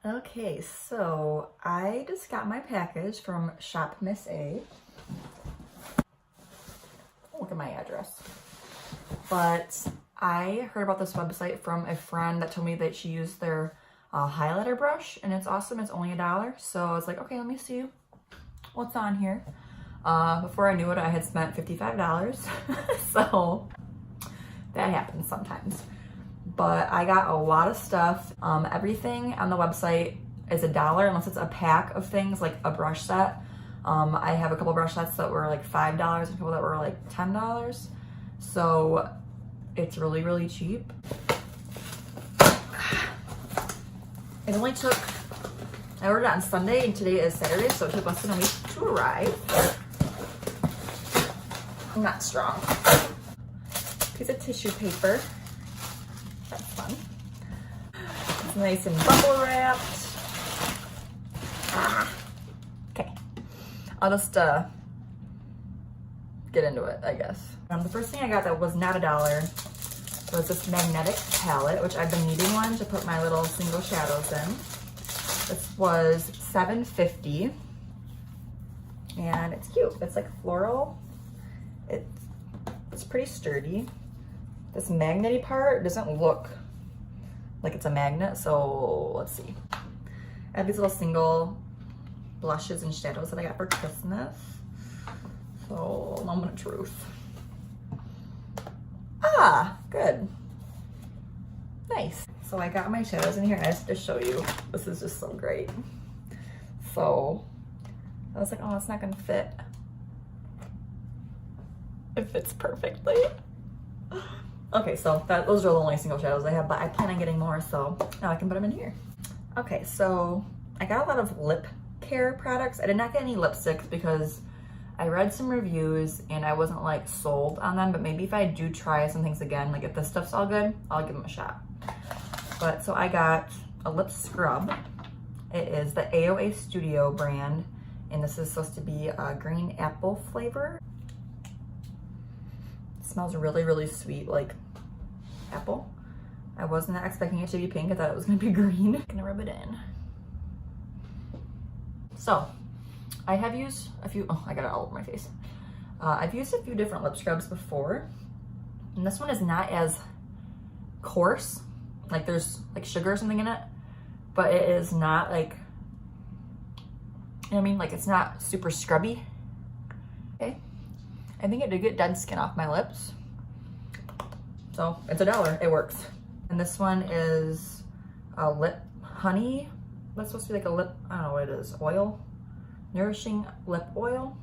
Okay, so I just got my package from Shop Miss A. Look at my address. But I heard about this website from a friend that told me that she used their highlighter brush, and it's awesome. It's only $1. So I was like, okay, let me see what's on here. Before I knew it, I had spent $55. So that happens sometimes. But I got a lot of stuff. Everything on the website is $1 unless it's a pack of things like a brush set. I have a couple brush sets that were like $5 and a couple that were like $10. So it's really, really cheap. It only took, I ordered it on Sunday and today is Saturday, so it took less than a week to arrive. I'm not strong. Piece of tissue paper. That's fun. It's nice and bubble wrapped. Okay. I'll just get into it, I guess. The first thing I got that was not $1 was this magnetic palette, which I've been needing one to put my little single shadows in. This was $7.50, and it's cute. It's like floral. It's pretty sturdy. This magnety part doesn't look like it's a magnet, so let's see. I have these little single blushes and shadows that I got for Christmas. So, moment of truth. Ah, good. Nice. So I got my shadows in here. I have to show you. This is just so great. So I was like, oh, it's not gonna fit. It fits perfectly. Okay, so those are the only single shadows I have, but I plan on getting more, so now I can put them in here. Okay, so I got a lot of lip care products. I did not get any lipsticks because I read some reviews and I wasn't like sold on them, but maybe if I do try some things again, like if this stuff's all good, I'll give them a shot. But so I got a lip scrub. It is the AOA Studio brand, and this is supposed to be a green apple flavor. It smells really, really sweet, like apple. I wasn't expecting it to be pink. I thought it was gonna be green. I'm gonna rub it in. So I have used a few, oh, I got it all over my face. I've used a few different lip scrubs before, and this one is not as coarse. Like there's like sugar or something in it, but it is not like, you know what I mean? Like it's not super scrubby. Okay. I think it did get dead skin off my lips. So it's $1, it works. And this one is a lip honey. That's supposed to be like a lip, I don't know what it is, oil. Nourishing lip oil.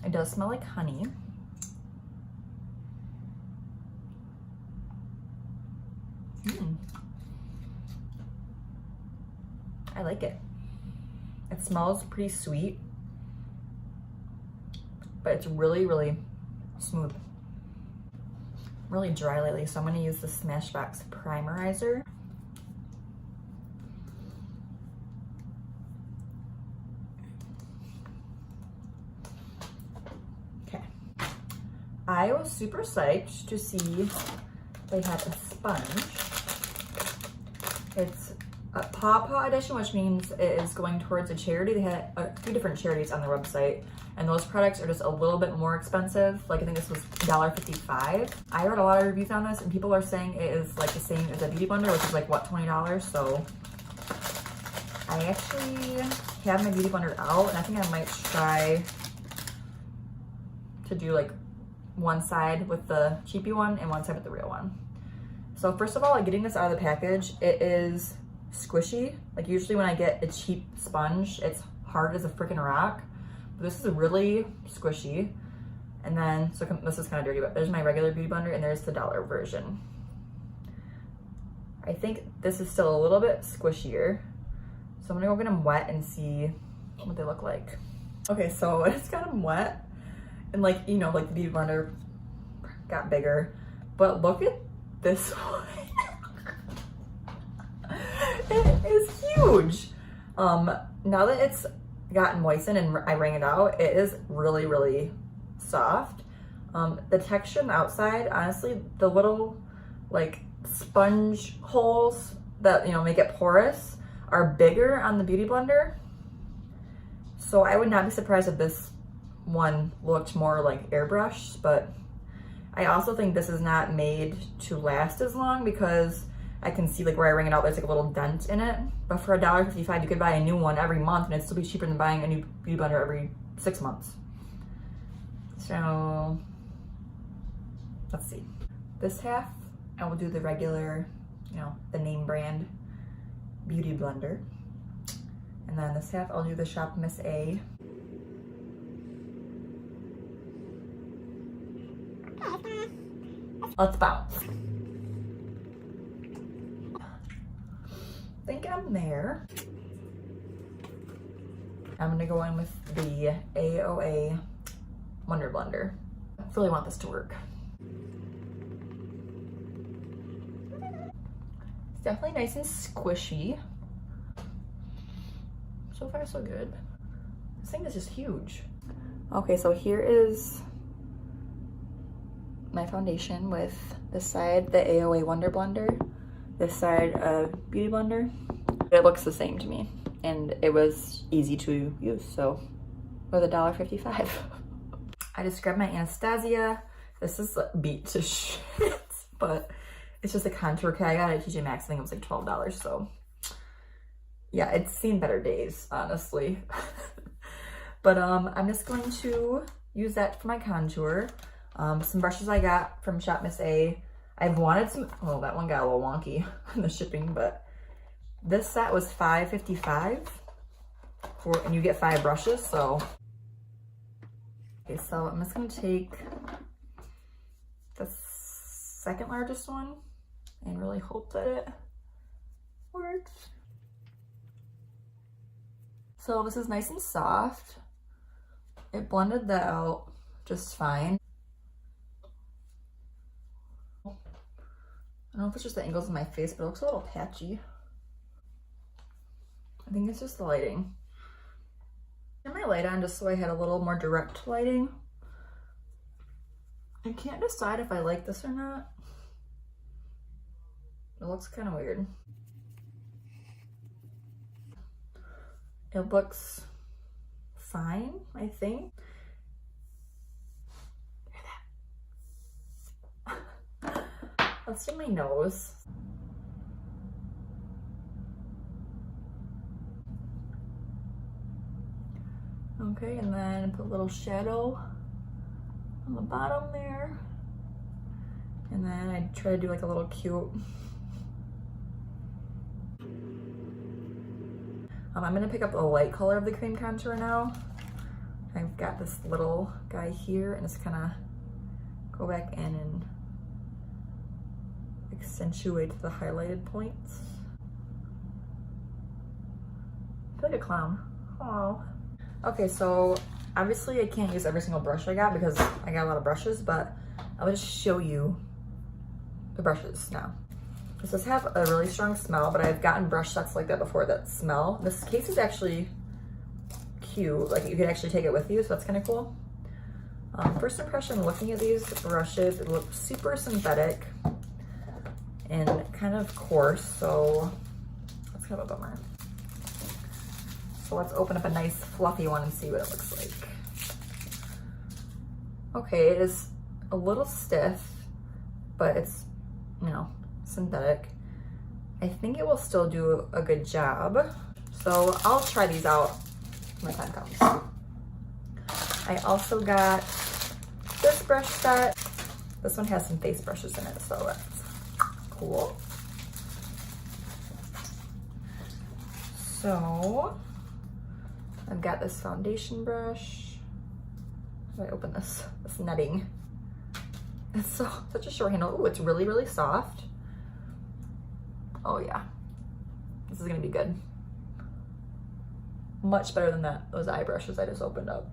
It does smell like honey. I like it. It smells pretty sweet, but it's really, really smooth. Really dry lately, so I'm gonna use the Smashbox Primerizer. Okay. I was super psyched to see they had a sponge. It's a Paw edition, which means it is going towards a charity. They had a few different charities on their website, and those products are just a little bit more expensive. Like I think this was $1.55. I read a lot of reviews on this, and people are saying it is like the same as a beauty blender, which is like what, $20. So I actually have my beauty blender out, and I think I might try to do like one side with the cheapy one and one side with the real one. So first of all, like getting this out of the package, it is squishy. Like usually when I get a cheap sponge, it's hard as a freaking rock. But this is really squishy. And then, so this is kind of dirty, but there's my regular beauty blender and there's the $1 version. I think this is still a little bit squishier. So I'm gonna go get them wet and see what they look like. Okay, so I just got them wet. And like, you know, like the beauty blender got bigger. But look at this one. It is huge. Now that it's gotten moistened and I wring it out, it is really, really soft. The texture on the outside, honestly, the little like sponge holes that, you know, make it porous are bigger on the Beauty Blender. So I would not be surprised if this one looked more like airbrush, but I also think this is not made to last as long because I can see like where I wring it out, there's like a little dent in it. But for $1.55, you could buy a new one every month and it'd still be cheaper than buying a new Beauty Blender every 6 months. So let's see. This half, I will do the regular, you know, the name brand Beauty Blender. And then this half, I'll do the Shop Miss A. Let's bounce. I think I'm there. I'm gonna go in with the AOA Wonder Blender. I really want this to work. It's definitely nice and squishy. So far, so good. This thing is just huge. Okay, so here is my foundation with this side, the AOA Wonder Blender, this side of Beauty Blender. It looks the same to me, and it was easy to use, so it was $1.55. I just grabbed my Anastasia. This is beat to shit, but it's just a contour kit. I got it at TJ Maxx. I think it was like $12, so yeah, it's seen better days, honestly. But I'm just going to use that for my contour. Some brushes I got from Shop Miss A. I've wanted some, oh, that one got a little wonky in the shipping, but this set was $5.55 and you get 5 brushes, so. Okay, so I'm just gonna take the second largest one and really hope that it works. So this is nice and soft. It blended that out just fine. I don't know if it's just the angles of my face, but it looks a little patchy. I think it's just the lighting. Turn my light on just so I had a little more direct lighting. I can't decide if I like this or not. It looks kind of weird. It looks fine, I think. Let's do my nose. Okay, and then put a little shadow on the bottom there. And then I try to do like a little cute. I'm gonna pick up the light color of the cream contour now. I've got this little guy here and just kind of go back in and accentuate the highlighted points. I feel like a clown. Oh. Okay, so obviously I can't use every single brush I got because I got a lot of brushes, but I'll just show you the brushes now. This does have a really strong smell, but I've gotten brush sets like that before that smell. This case is actually cute, like you could actually take it with you, so that's kind of cool. First impression looking at these brushes, it looks super synthetic and kind of coarse, so that's kind of a bummer. So let's open up a nice fluffy one and see what it looks like. Okay, it is a little stiff, but it's, you know, synthetic. I think it will still do a good job. So I'll try these out when the time comes. I also got this brush set. This one has some face brushes in it, so that's cool. So I've got this foundation brush. How do I open this? This netting. It's such a short handle. Ooh, it's really, really soft. Oh yeah, this is gonna be good. Much better than those eye brushes I just opened up.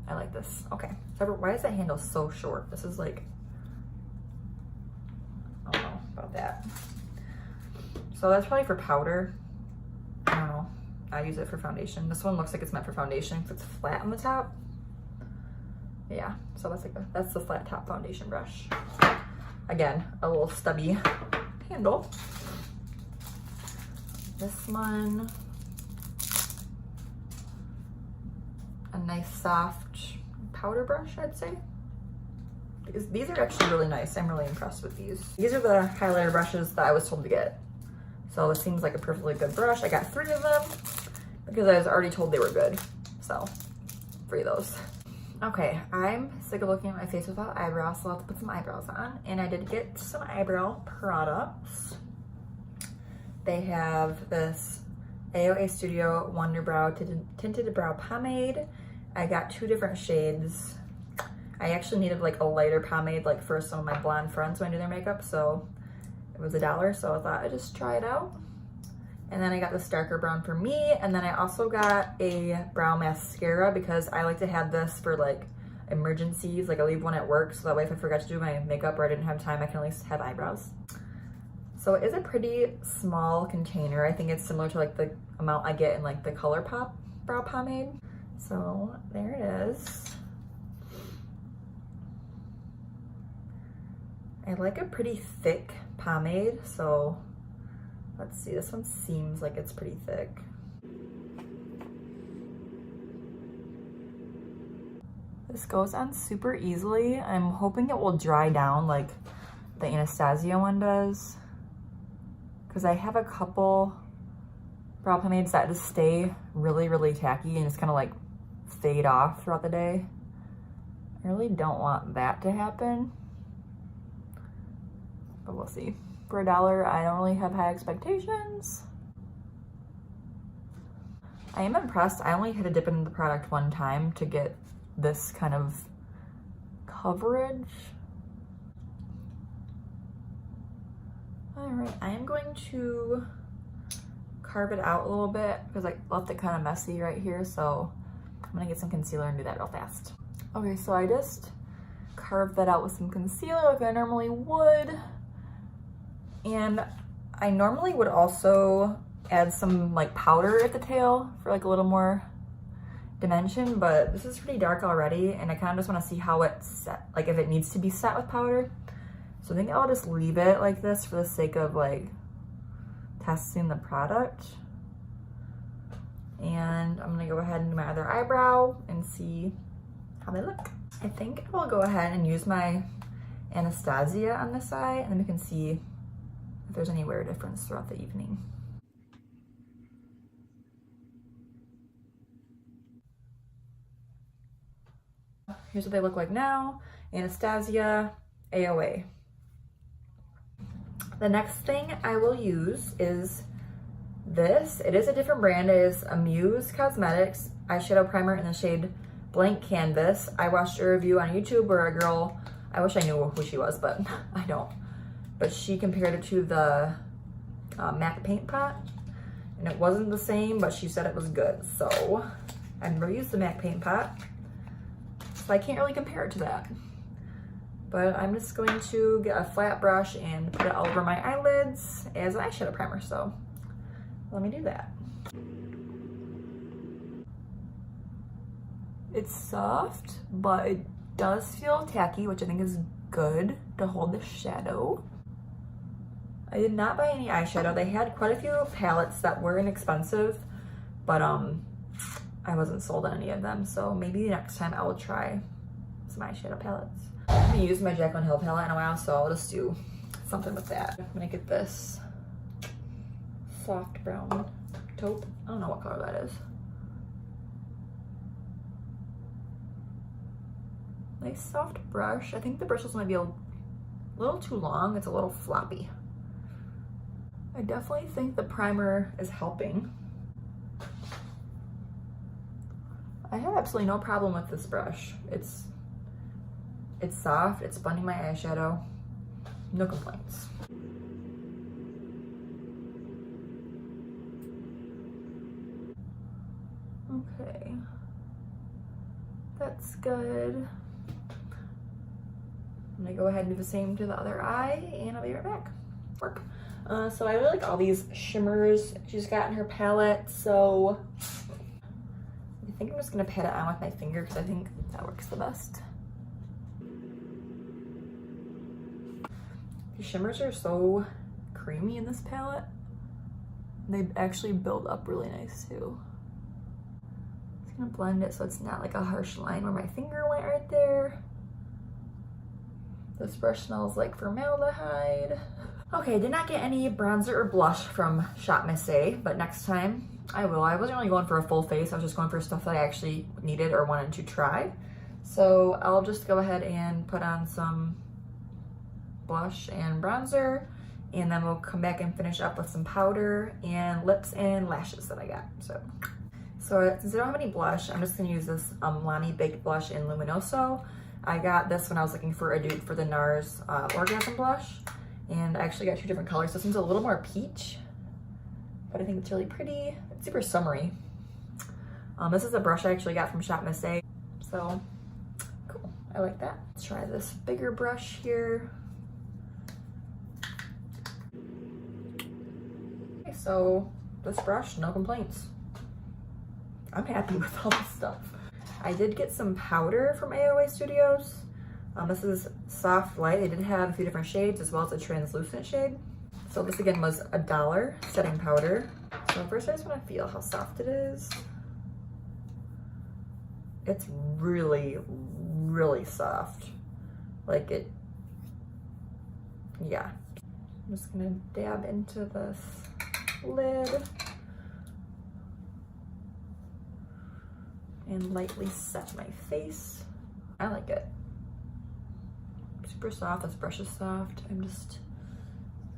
I like this. Okay, so why is that handle so short? This is like, I don't know about that. So that's probably for powder. I don't know. I use it for foundation. This one looks like it's meant for foundation because it's flat on the top. Yeah, so that's the flat top foundation brush. again, a little stubby handle. This one, a nice soft powder brush, I'd say. These are actually really nice. I'm really impressed with these. These are the highlighter brushes that I was told to get. So this seems like a perfectly good brush. I got 3 of them because I was already told they were good. So 3 of those. Okay, I'm sick of looking at my face without eyebrows, so I'll have to put some eyebrows on. And I did get some eyebrow products. They have this AOA Studio Wonder Brow Tinted Brow Pomade. I got 2 different shades. I actually needed like a lighter pomade like for some of my blonde friends when I do their makeup, so it was $1, so I thought I'd just try it out. And then I got this darker brown for me, and then I also got a brow mascara because I like to have this for like emergencies, like I leave one at work so that way if I forgot to do my makeup or I didn't have time, I can at least have eyebrows. So it is a pretty small container. I think it's similar to like the amount I get in like the ColourPop brow pomade. So there it is. I like a pretty thick pomade, so let's see, this one seems like it's pretty thick. This goes on super easily. I'm hoping it will dry down like the Anastasia one does, because I have a couple brow pomades that just stay really, really tacky and just kind of like fade off throughout the day. I really don't want that to happen, but we'll see. For $1, I don't really have high expectations. I am impressed. I only had to dip into the product one time to get this kind of coverage. All right, I am going to carve it out a little bit because I left it kind of messy right here, so I'm gonna get some concealer and do that real fast. Okay, so I just carved that out with some concealer like I normally would. And I normally would also add some like powder at the tail for like a little more dimension, but this is pretty dark already and I kind of just want to see how it's set, like if it needs to be set with powder. So I think I'll just leave it like this for the sake of like testing the product. And I'm gonna go ahead and do my other eyebrow and see how they look. I think I will go ahead and use my Anastasia on this eye and then we can see if there's any wear difference throughout the evening. Here's what they look like now. Anastasia, AOA. The next thing I will use is this. It is a different brand. It is a Muse Cosmetics eyeshadow primer in the shade Blank Canvas. I watched a review on YouTube where a girl, I wish I knew who she was, but I don't. But she compared it to the MAC paint pot, and it wasn't the same, but she said it was good. So I've never used the MAC paint pot, so I can't really compare it to that. But I'm just going to get a flat brush and put it all over my eyelids as an eyeshadow primer. So let me do that. It's soft, but it does feel tacky, which I think is good to hold the shadow. I did not buy any eyeshadow. They had quite a few palettes that were inexpensive, but I wasn't sold on any of them. So maybe next time I will try some eyeshadow palettes. I haven't used my Jaclyn Hill palette in a while, so I'll just do something with that. I'm gonna get this soft brown taupe. I don't know what color that is. Nice soft brush. I think the bristles might be a little too long. It's a little floppy. I definitely think the primer is helping. I have absolutely no problem with this brush. It's soft, it's blending my eyeshadow. No complaints. Okay. That's good. I'm gonna go ahead and do the same to the other eye and I'll be right back. Work. So I really like all these shimmers she's got in her palette, so I think I'm just gonna pat it on with my finger because I think that works the best. The shimmers are so creamy in this palette. They actually build up really nice too. Just gonna blend it so it's not like a harsh line where my finger went right there. This brush smells like formaldehyde. Okay, did not get any bronzer or blush from Shop Miss A, but next time I will. I wasn't really going for a full face. I was just going for stuff that I actually needed or wanted to try. So I'll just go ahead and put on some blush and bronzer, and then we'll come back and finish up with some powder and lips and lashes that I got. So since I don't have any blush, I'm just gonna use this Lani Baked Blush in Luminoso. I got this when I was looking for a dupe for the NARS Orgasm Blush, and I actually got two different colors. This one's a little more peach, but I think it's really pretty. It's super summery. This is a brush I actually got from Shop Miss A, so cool, I like that. Let's try this bigger brush here. Okay, so this brush, no complaints. I'm happy with all this stuff. I did get some powder from AOA Studios. This is Soft Light. They did have a few different shades as well as a translucent shade. So this again was $1 setting powder. So first I just want to feel how soft it is. It's really, really soft. Like it, yeah. I'm just gonna dab into this lid and lightly set my face. I like it. Super soft, this brush is soft. I'm just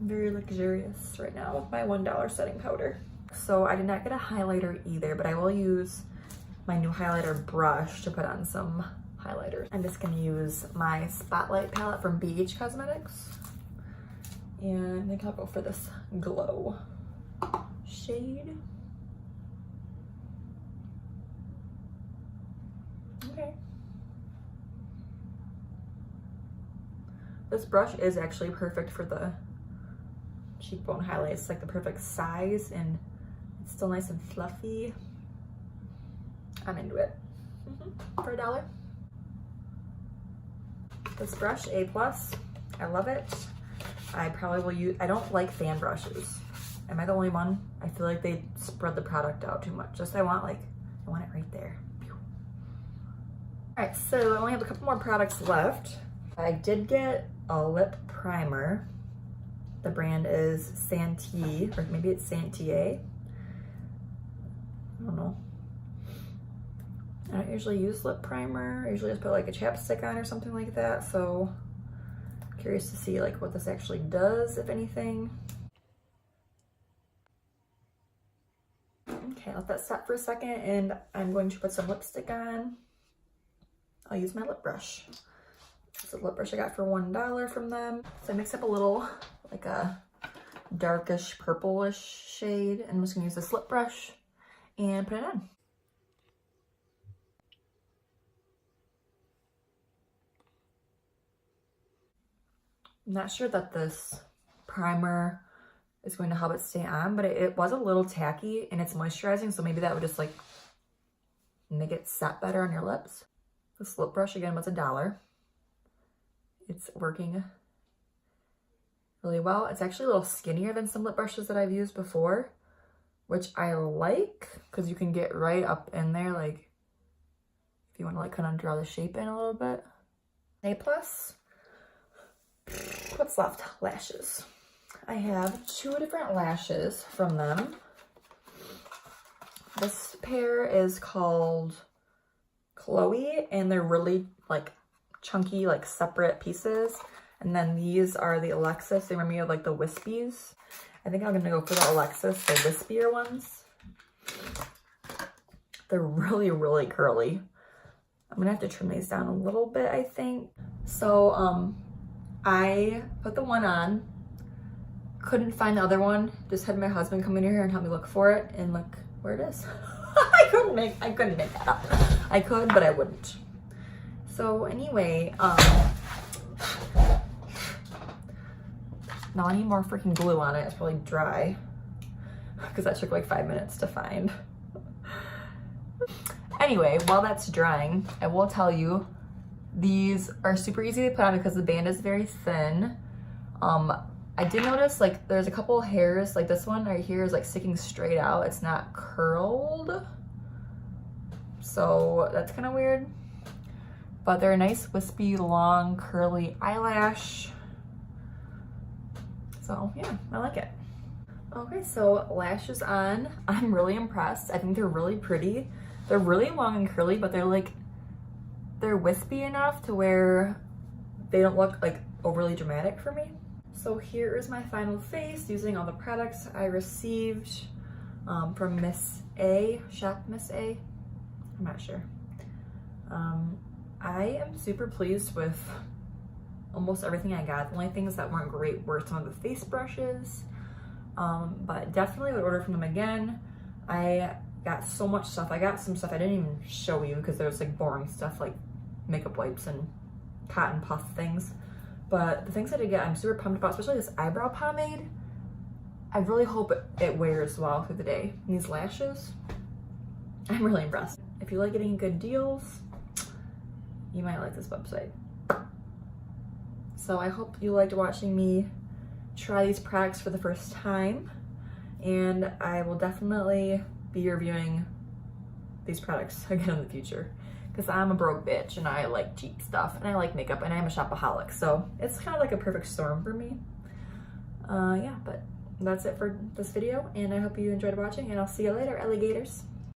very luxurious right now with my $1 setting powder. So I did not get a highlighter either, but I will use my new highlighter brush to put on some highlighters. I'm just gonna use my Spotlight palette from BH Cosmetics. And I think I'll go for this Glow shade. Okay. This brush is actually perfect for the cheekbone highlight. It's like the perfect size and it's still nice and fluffy. I'm into it. For $1. This brush, A+, I love it. I probably will use, I don't like fan brushes. Am I the only one? I feel like they spread the product out too much. Just I want it right there. All right, so I only have a couple more products left. I did get a lip primer. The brand is Santee, or maybe it's Santier. I don't know. I don't usually use lip primer. I usually just put like a chapstick on or something like that. So curious to see like what this actually does, if anything. Okay, let that set for a second and I'm going to put some lipstick on. I'll use my lip brush. It's a lip brush I got for $1 from them. So I mixed up a little, like a darkish purplish shade, and I'm just gonna use this lip brush and put it on. I'm not sure that this primer is going to help it stay on, but it was a little tacky and it's moisturizing, so maybe that would just like make it set better on your lips. This lip brush again was $1. It's working really well. It's actually a little skinnier than some lip brushes that I've used before, which I like because you can get right up in there, like if you want to like kind of draw the shape in a little bit. A+. What's left? Lashes. I have 2 different lashes from them. This pair is called Chloe, and they're really like chunky, like separate pieces. And then these are the Alexis. They remind me of like the wispies. I think I'm gonna go for the Alexis, the wispier ones. They're really, really curly. I'm gonna have to trim these down a little bit, I think. So I put the one on, couldn't find the other one, just had my husband come in here and help me look for it, and look where it is. I couldn't make that up. I could, but I wouldn't. So anyway, now I need more freaking glue on it. It's probably dry because that took like 5 minutes to find. Anyway, while that's drying, I will tell you, these are super easy to put on because the band is very thin. I did notice like there's a couple hairs, like this one right here is like sticking straight out. It's not curled. So that's kind of weird. But they're a nice wispy, long, curly eyelash. So yeah, I like it. Okay, so lashes on. I'm really impressed. I think they're really pretty. They're really long and curly, but they're wispy enough to where they don't look like overly dramatic for me. So here is my final face using all the products I received from Miss A, Shop Miss A. I'm not sure. I am super pleased with almost everything I got. The only things that weren't great were some of the face brushes, but definitely would order from them again. I got so much stuff. I got some stuff I didn't even show you because there was like boring stuff like makeup wipes and cotton puff things. But the things I did get, I'm super pumped about, especially this eyebrow pomade. I really hope it wears well through the day. And these lashes, I'm really impressed. If you like getting good deals, you might like this website. So I hope you liked watching me try these products for the first time. And I will definitely be reviewing these products again in the future. Because I'm a broke bitch and I like cheap stuff and I like makeup and I'm a shopaholic, so it's kind of like a perfect storm for me. Yeah, but that's it for this video and I hope you enjoyed watching and I'll see you later, alligators.